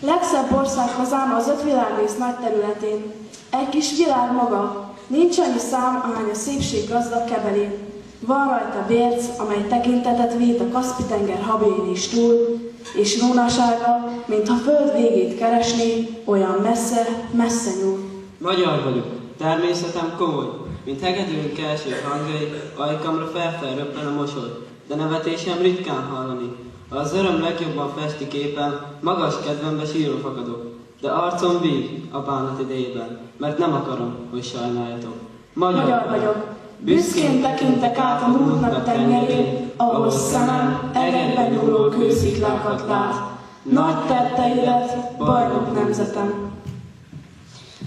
Legszebb ország hazám az 5 világrész nagy területén. Egy kis világ maga, nincs annyi szám, ahány a szépség gazdag kebelén. Van rajta vérc, amely tekintetet vét a Kaszpi-tenger habjén is túl, és rónasága, mintha föld végét keresné, olyan messze, messze nyúl. Magyar vagyok, természetem komoly, mint hegedűnk első hangjai, ajkamra felfelröppen a mosoly, de nevetésem ritkán hallani. Ha az öröm legjobban festi képen, magas kedvembe sírva fakadok, de arcom víg a bánat idejében, mert nem akarom, hogy sajnáljatok. Magyar vagyok. Büszkén tekintek át a múltnak tengerén, ahol szemem egekben nyúló kősziklákat lát. Nagy tetteidet, bajnok nemzetem.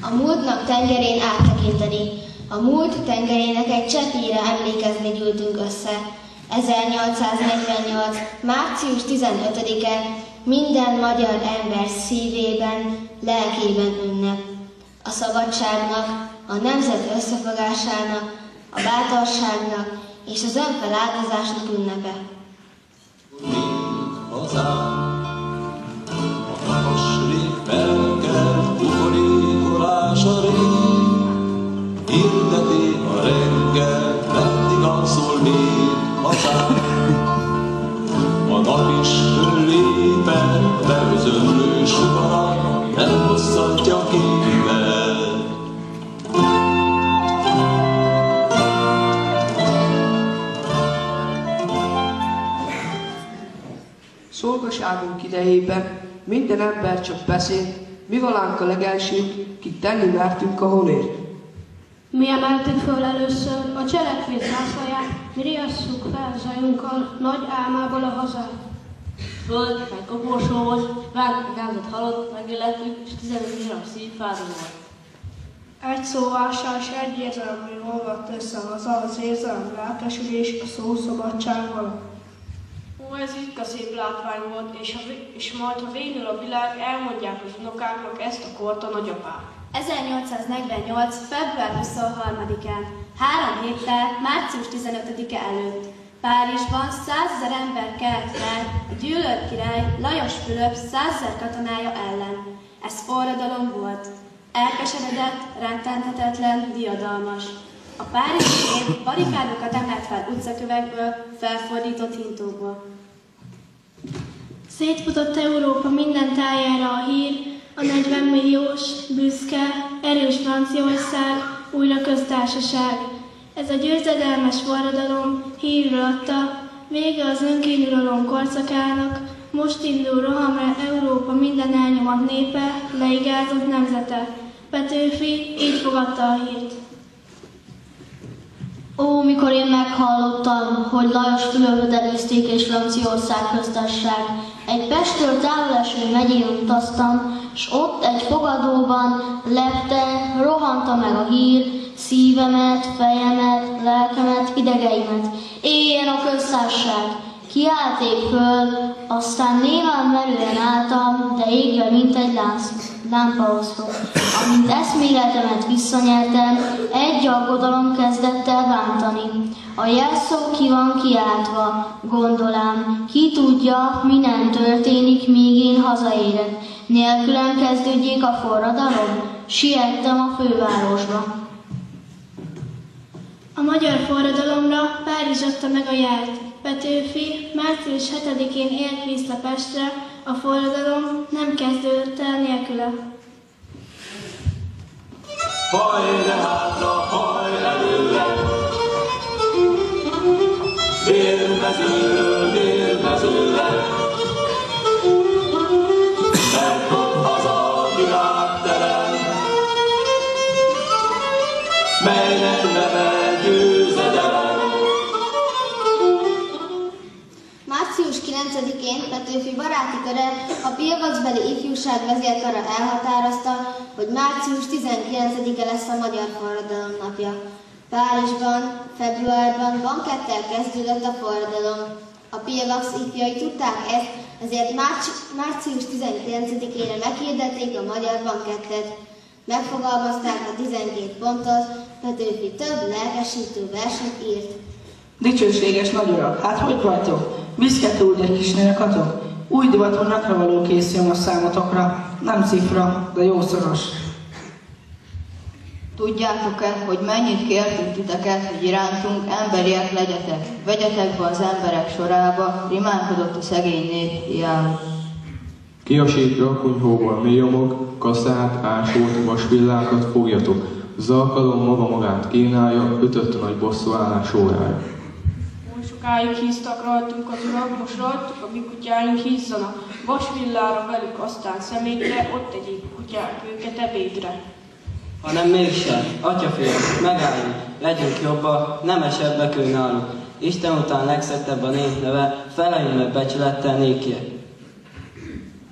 A múltnak tengerén áttekinteni. A múlt tengerének egy cseppére emlékezni gyűltünk össze. 1848. március 15-e minden magyar ember szívében, lelkében ünnep. A szabadságnak, a nemzet összefogásának, a bátorságnak és az önfeláldozásnak ünnepe. A napos rég felkelt buborékolása rég, hirdeti a reggel, vendég szól még hazám. A nap is föllépen, beözönlő sugarat, nem hosszatja képvel. Szolgaságunk idejében minden ember csak beszél, mi valánk a legelsők, kik tenni mertünk a honért. Mi emeltük föl először a cselekvés zászlaját, mi riasszuk fel zajunkkal nagy álmából a hazát. Föld, meg koporsó volt, vágtuk nemzet halott, megillettük, és 15 g szív fázó volt. Egy szóvással és egyértelműen olvadt össze haza az érzelem, lelkesülés, a szószabadsággal. Ó, ez ritka szép látvány volt, és majd, ha végül a világ, elmondják az unokáknak ezt a kort a nagyapák. 1848. február 23-án, 3 héttel március 15-e előtt, Párizsban 100 000 ember kelt fel a gyűlölt király Lajos Fülöp 100 000 katonája ellen. Ez forradalom volt. Elkeseredett, rettenthetetlen, diadalmas. A párizsi nép barikádokat emelt fel utcakövekből, felfordított hintókból. Szétfutott Európa minden tájára a hír, a 40 milliós, büszke, erős Franciaország, újra köztársaság. Ez a győzedelmes forradalom hírül adta, vége az önkényuralom korszakának, most indul rohamra Európa minden elnyomott népe, leigázott nemzete. Petőfi így fogadta a hírt. Ó, mikor én meghallottam, hogy Lajos Fülöpöt előzték és Franciaország köztársaság, egy Pesttől távoleső megyén utaztam, s ott egy fogadóban lepte, rohanta meg a hír, szívemet, fejemet, lelkemet, idegeimet. Éljen a köztársaság! Kiállték föl, aztán némán merően álltam, de égve, mint egy lámpaoszlop. Amint eszméletemet visszanyertem, egy aggodalom kezdett el bántani. A jelszó ki van kiáltva, gondolám, ki tudja, mi nem történik, míg én hazaérek. Nélkülem kezdődjék a forradalom? Siettem a fővárosba. A magyar forradalomra Párizs adta meg a jelt. Petőfi március 7-én ért vissza Pestre, a forradalom nem kezdődött el nélküle. Hajde hátra, hajj előre! Vérmezőről vérmezőre! Mert ott haza a világterem, melynek neve győzedelem. Március 9-én Petőfi baráti köre, a Pilvaxbeli ifjúság vezérkara elhatározta, hogy március 19-e lesz a magyar forradalom napja. Párizsban, februárban bankettel kezdődött a forradalom. A Pilvax ifjai tudták ezt, ezért március 19-ére meghirdették a magyar bankettet. Megfogalmazták a 12 pontot, Petőfi több lelkesítő verset írt. Dicsőséges nagyurak, hát hogy vagytok? Viszket úgy egy kis nőkatok? Új divatú nyakravaló készüljön a számotokra, nem cifra, de jószoros. Tudjátok-e, hogy mennyit kértünk titeket, hogy irántunk emberiek legyetek? Vegyetek be az emberek sorába, rimánkodott a szegény nép hiába. Kiasít rakunyhóból mélyomog, kaszát, ásót, vasvillákat fogjatok. Az alkalom maga magát kínálja, ütött a nagy bosszúállás órája. Oly sokáig híztak rajtunk az urak, most rajtuk a mi kutyáink hízzanak. Vasvillára velük, aztán szemétre, ott egyik kutyák őket ebédre. Hanem mégsem, atyafiam, megálljunk, legyünk jobbak, nemesebbek ő náluk. Isten után legszettebb a nép neve, feleljünk meg becsülettel nékiek.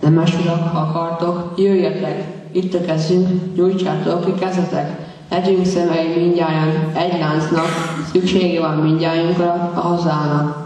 Nemes urak, ha akartok, jöjjetek, itt kezdjünk, nyújtsátok ki kezetek. Legyünk szemei mindjárt egy láncnak, szüksége van mindjájunkra a hazának.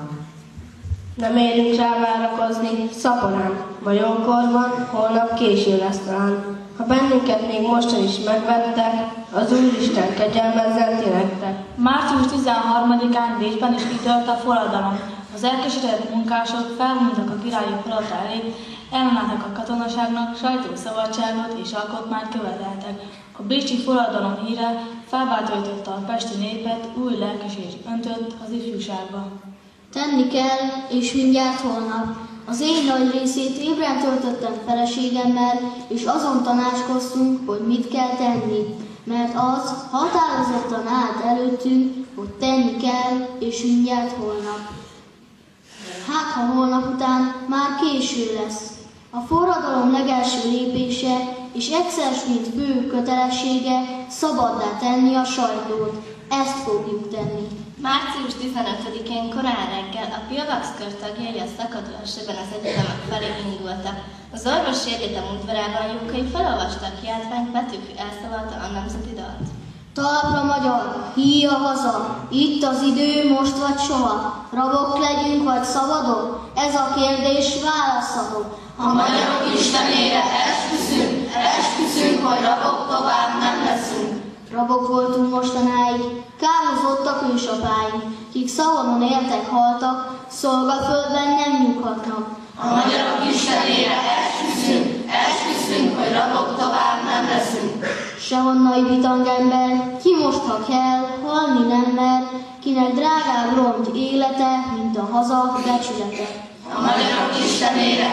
Nem érünk rá várakozni, szaporán, vagy jókor van, holnap késő lesz talán. Ha bennünket még mostan is megvettek, az Úristen kegyelmezzen ti nektek. Március 13-án Bécsben is kitört a forradalom. Az elkeseredett munkások felvonultak a királyi palota elé, ellenálltak a katonaságnak, sajtószabadságot és alkotmányt követeltek. A bécsi forradalom híre felbátorította a pesti népet, új lelkeség öntött az ifjúságba. Tenni kell, és mindjárt holnap. Az én nagy részét ébren töltöttem feleségemmel, és azon tanácskoztunk, hogy mit kell tenni, mert az határozottan állt előttünk, hogy tenni kell, és mindjárt holnap. Hát, ha holnap után már késő lesz. A forradalom legelső lépése, és egyszer mint fő kötelessége szabaddá tenni a sajtót. Ezt fogjuk tenni. Március 15-én korán reggel a Pilvax kör tagjai a szakadó esőben az egyetemek felé indultak. Az orvosi egyetem udvarában Jókai felolvasta a kiáltványt, Petőfi elszavalta a nemzeti dalt. Talpra magyar, híja haza, itt az idő, most vagy soha. Rabok legyünk vagy szabadok? Ez a kérdés válaszadok. A magyarok istenére esküszünk, hogy rabok tovább nem leszünk. Rabok voltunk mostanáig, kárhozottak ősapáink, kik szavonon éltek, haltak, szolgaföldben nem nyughatnak. A magyarok istenére esküszünk, hogy rabok tovább nem leszünk. Sehonnai bitangember, ki most, ha kell, halni nem mer, kinek drágább ront élete, mint a haza becsülete. A magyarok istenére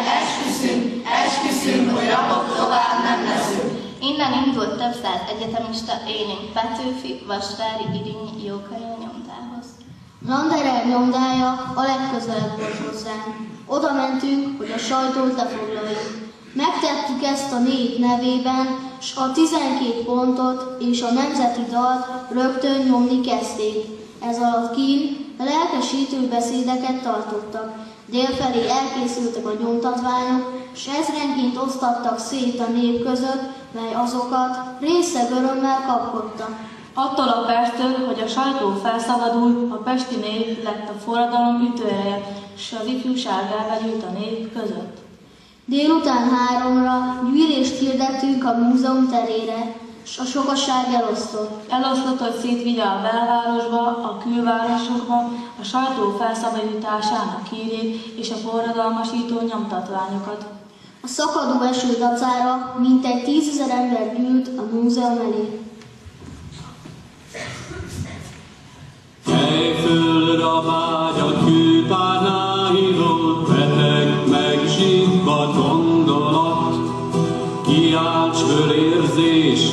esküszünk, hogy rabok tovább nem leszünk. Innen indult több száz egyetemista élénk Petőfi, Vasvári, Irinyi, Jókai nyomdához. Landerer nyomdája a legközelebb volt hozzánk. Oda mentünk, hogy a sajtót lefoglaljuk. Megtettük ezt a nép nevében, s a 12 pontot és a nemzeti dalt rögtön nyomni kezdték. Ez alatt kín lelkesítő beszédeket tartottak. Délfelé elkészültek a nyomtatványok, s ezrenként osztattak szét a nép között, mely azokat részeg örömmel kapkodta. Attól a perctől, hogy a sajtó felszabadul, a pesti nép lett a forradalom ütőereje, s az ifjúság elvegyült a nép között. Délután 3-ra gyűlést hirdettünk a múzeum terére, s a sokaság elosztott. Elosztott, hogy szétvigye a belvárosba, a külvárosokba, a sajtó felszabadításának hírét és a forradalmasító nyomtatványokat. A szakadó eső dacára mintegy 10 000 ember gyűlt a múzeum elé. Kelj föl a vágyat kőpárnáiról, beteg meg zsibbad gondolat, kiálts föl érzés,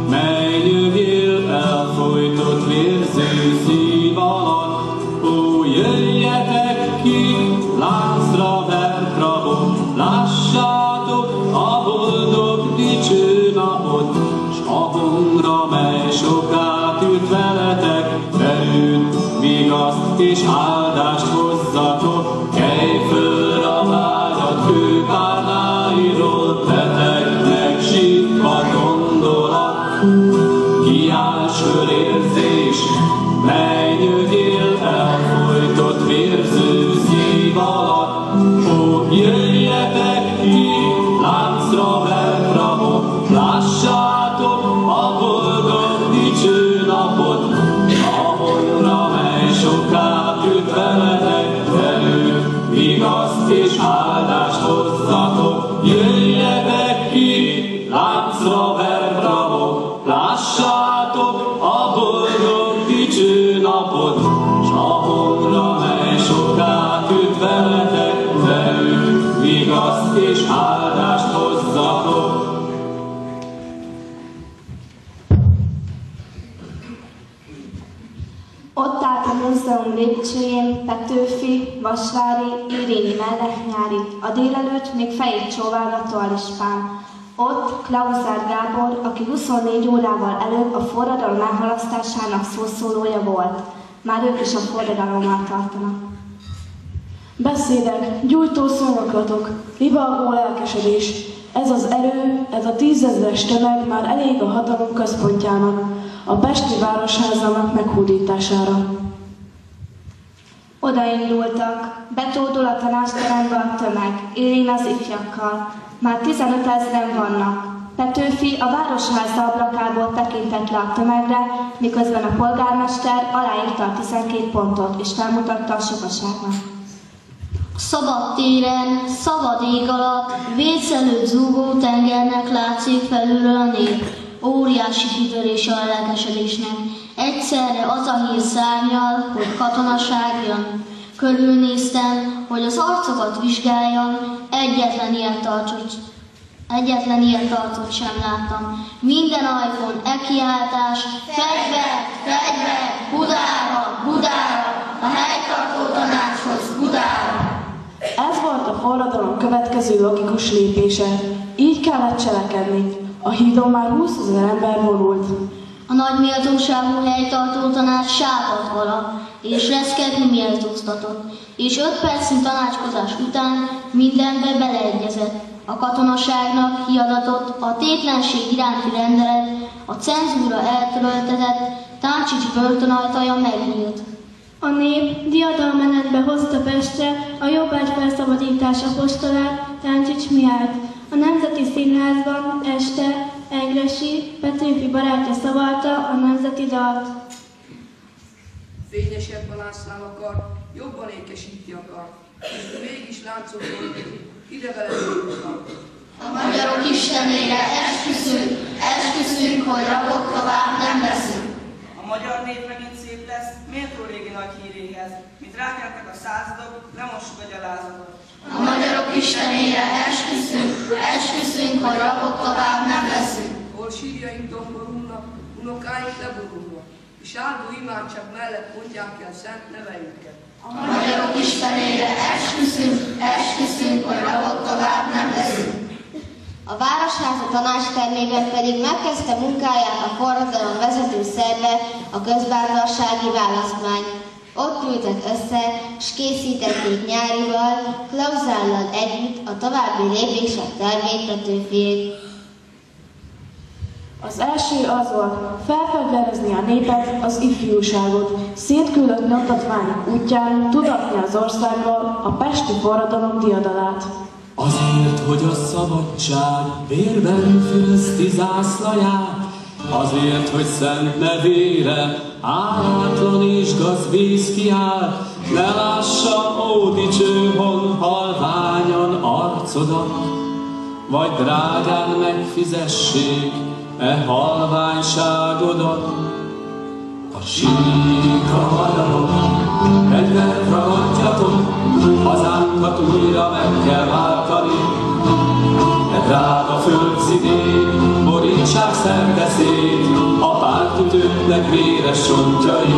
mely nyögél elfojtott vérző szív alatt. Ó, jöjjetek ki, láncra vert rabok, lássátok a boldog dicső napot, s a hongra, mely sokát üt veletek, erőt, vigaszt és áldást hozzatok. Kelj föl a vágyat kőpárnáiról, beteg meg zsibbad gondolat, kiálts föl érzés, mely nyögél elfojtott vérző szív alatt. Ó, jöjjetek ki, láncra vert rabok, lássátok a boldog dicső napot, a honra, mely sokát üt igaz és áldást hozzatok. Ott állt a múzeum lépcsőjén Petőfi, Vasvári, Iréni mellett Nyári, a délelőtt még fejét csóválgató Alispán. Ott Klauzár Gábor, aki 24 órával előbb a forradalom elhalasztásának szószólója volt. Már ők is a forradalommal tartanak. Beszédek, gyújtó szónoklatok, rivalgó lelkesedés. Ez az erő, ez a 10 000-es tömeg már elég a hatalom központjának, a pesti városházának meghódítására. Odaindultak, betódul a tanácsterembe a tömeg, Irén az ifjakkal. Már 15 000-en vannak. Petőfi a városház ablakából tekintett le a tömegre, miközben a polgármester aláírta a 12 pontot, és felmutatta a sokaságnak. Szabad téren, szabad ég alatt, vécselőtt zúgó tengernek látszik felülről a nép. Óriási kitörése a lelkesedésnek. Egyszerre az a hír szárnyal, hogy katonaság jön. Körülnéztem, hogy az arcokat vizsgáljam, egyetlen ilyen arcot sem láttam. Minden ajkon kiáltás, fegyver, fegyver, Budára, Budára, a helytartó tanácshoz, Budára. Ez volt a forradalom következő logikus lépése. Így kellett cselekedni. A hídon már 20 000 ember vonult. A nagy méltóságú helytartó tanács sápat vala, és reszkedni méltóztatott, és 5 percnyi tanácskozás után mindenbe beleegyezett. A katonaságnak kiadatott a tétlenség iránti rendelet, a cenzúra eltöröltetett, Táncsics börtönajtaja megnyílt. A nép diadalmenetbe hozta Pestre a jobbágy felszabadítás apostolát, Táncsics Mihályt. A Nemzeti Színházban este Egressy, Petőfi barátja szavalta a nemzeti dalt. Fényesebben ászlám akar, jobban ékesíti akar, és mégis láncolni ide vele a magyarok istenére esküszünk, hogy rabok tovább nem leszünk. A magyar nép megint szép lesz, méltó régi nagy híréhez, mint rákeltek a századok, lemossuk a gyalázatot. A magyarok istenére esküszünk, hogy rabok tovább nem leszünk. Hol sírjaink domborulnak, unokáink leborulnak, és áldó imádság mellett mondják el szent neveinket. A magyarok istenére esküszünk, hogy rabok tovább nem leszünk. A Városháza tanácstermében pedig megkezdte munkáját a forradalom vezető szerve, a közbátorsági választmány. Ott ültek össze, s készítették Nyárival, Klauzállal együtt a további lépések tervét Petőfiék. Az első az volt, felfegyverezni a népet, az ifjúságot, szétküldött nyomtatványok útján tudatni az országról a pesti forradalom diadalát. Azért, hogy a szabadság vérben fürözti zászlaját, azért, hogy szent nevére árátlan és gazvíz kiáll, ne lássam, ó dicső hon, halványan arcodat, vagy drágán megfizessék e halványságodat. A sík a magyarok, fegyvert ragadjatok, hazánkat újra meg kell váltani. E drága földszínét borítsák szerte szét, a pártütőknek véres csontjai.